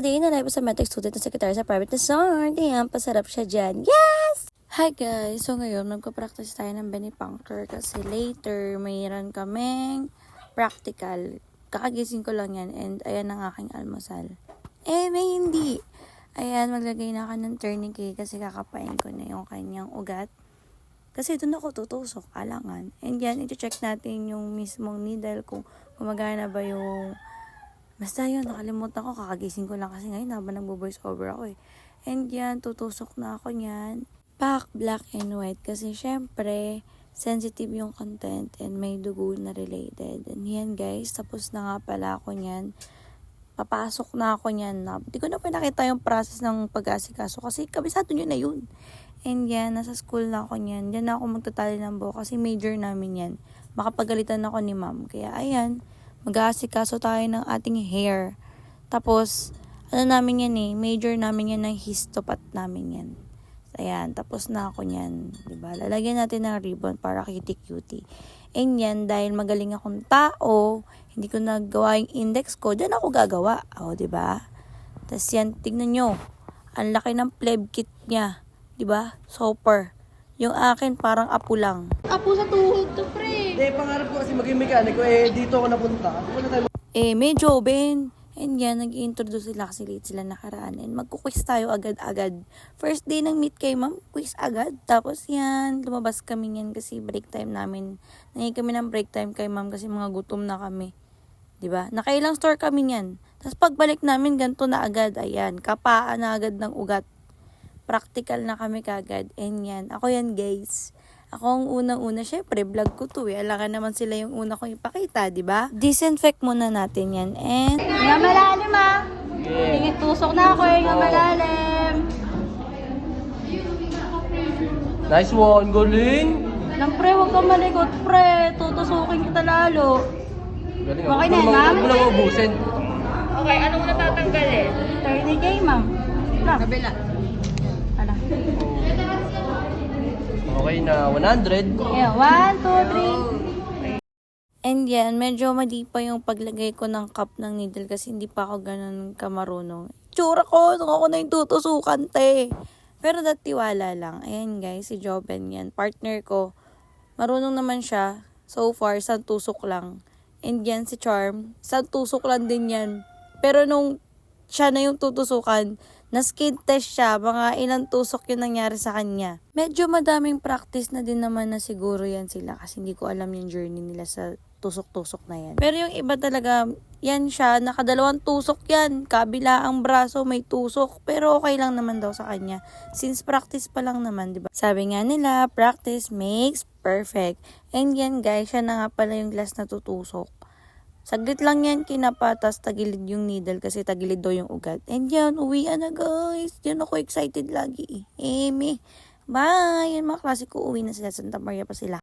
day na live sa medic student na secretary sa private resort. Ayan, pasarap siya dyan. Yes! Hi guys! So ngayon, magpa-practice tayo ng venipuncture kasi later, mayroon kaming practical. Kakagising ko lang yan and ayan ang aking almusal. May hindi. Ayan, maglagay na ako ng tourniquet kasi kakapain ko na yung kanyang ugat. Kasi doon ako tutusok, alangan. And yan, iti-check natin yung mismong needle kung gumagana ba yung... Basta yun, nakalimutan ko, kakagising ko lang kasi ngayon habang nagbo-voice over ako eh. And yan, tutusok na ako niyan. Pack black and white kasi syempre, sensitive yung content and may dugo na related. And yan guys, tapos na nga pala ako niyan. Papasok na ako niyan na. Di ko na pinakita yung process ng pag-asikaso kasi kabisado nyo na yun. And yan, nasa school na ako niyan. Diyan na ako magtatali ng buhok kasi major namin yan. Makapagalitan ako ni ma'am. Kaya ayan, mag-aasikaso tayo ng ating hair. Tapos, ano namin yan eh, major namin yan ng histopat namin yan. So, ayan, tapos na ako niyan. Diba? Lalagyan natin ng ribbon para cutie-cutie. And yan, dahil magaling akong tao, hindi ko nagawa yung index ko, dyan ako gagawa. O, diba? Tapos yan, tignan nyo. Ang laki ng pleb kit niya. Diba? Super. Yung akin parang apo lang. Apo sa tuhod to, pre. Eh, pangarap ko kasi maging mekaniko, dito ako napunta. Wala tayo. Medyo, Ben. And yan, nag-introduce sila kasi late sila nakaraan. And magkuquiz tayo agad-agad. First day ng meet kay ma'am, quiz agad. Tapos yan, lumabas kami yan kasi break time namin. Nangyayin kami ng break time kay ma'am kasi mga gutom na kami. Diba? Nakailang store kami yan. Tapos pagbalik namin, ganito na agad. Ayan, kapaan na agad ng ugat. Practical na kami kagad. And yan, ako yan guys. Ako ang unang-una, syempre, vlog ko to eh. Alangan naman sila yung una kong ipakita, di ba? Disinfect muna natin yan. And... Nga malalim ah. Tingin tusok na ako nga malalim. Nice one, galing! Lang pre, huwag kang malikot pre. Tutusukin kita lalo. Galing Okay na yan, ma'am? Huwag mo lang ubusin. Okay, anong natatanggalin? 30K, ma'am. Kabila. Ala. Okay na, 100. Yeah, 1, 2, 3. And yan, medyo mali pa yung paglagay ko ng cup ng needle kasi hindi pa ako ganun kamarunong. Tsura ko, nung ako na yung tutusukan, te. Pero tiwala lang. Ayan guys, si Joben yan. Partner ko. Marunong naman siya. So far, isang tusok lang. And yan si Charm. Isang tusok lang din yan. Pero nung siya na yung tutusukan, na-skin test siya, mga ilang tusok yung nangyari sa kanya. Medyo madaming practice na din naman na siguro yan sila kasi hindi ko alam yung journey nila sa tusok-tusok na yan. Pero yung iba talaga, yan siya, nakadalawang tusok yan. Kabila ang braso, may tusok. Pero okay lang naman daw sa kanya. Since practice pa lang naman, diba? Sabi nga nila, practice makes perfect. And yan guys, siya na nga pala yung glass na tutusok. Saglit lang yan, kinapatas, tagilid yung needle kasi tagilid daw yung ugat. And yan, uwian na guys. Yan ako excited lagi. Bye! Yan mga klase ko, uwi na sila. Santa Maria pa sila.